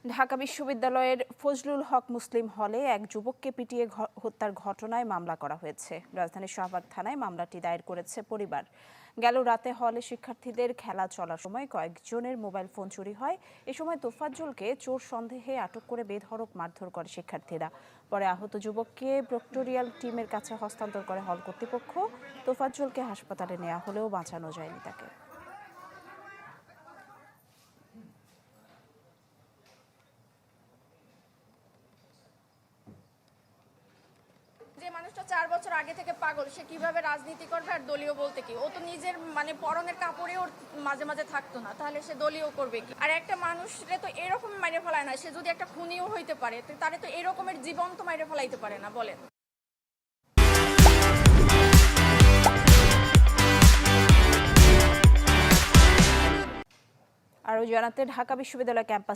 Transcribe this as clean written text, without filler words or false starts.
ঢাকা বিশ্ববিদ্যালয়ের ফজলুল হক মুসলিম হলে এক যুবককে পিটিয়ে হত্যার ঘটনায় মামলা করা হয়েছে। রাজধানীর শাহবাগ থানায় মামলাটি দায়ের করেছে পরিবার। গেল রাতে হলে শিক্ষার্থীদের খেলা চলার সময় কয়েকজনের মোবাইল ফোন চুরি হয়। এ সময় তোফাজ্জলকে চোর সন্দেহে আটক করে বেধড়ক মারধর করে শিক্ষার্থীরা। পরে আহত যুবককে প্রক্টোরিয়াল টিমের কাছে হস্তান্তর করে হল কর্তৃপক্ষ। তোফাজ্জলকে হাসপাতালে নেওয়া হলেও বাঁচানো যায়নি তাকে। যে মানুষটা 4 বছর আগে থেকে পাগল, সে কিভাবে রাজনীতি করবে? আর দলীয় বলতে কি, ও তো নিজের পরনের কাপড়ে ওর মাঝে মাঝে থাকতো না, তাহলে সে দলীয় করবে কি? আর একটা মানুষরে তো এরকম মাইরে ফেলায় না, সে যদি একটা খুনিও হইতে পারে, তারে তো এরকমের জীবন তো মাইরে ফেলাইতে পারে না, বলেন। আরও জানাতে ঢাকা বিশ্ববিদ্যালয় ক্যাম্পাস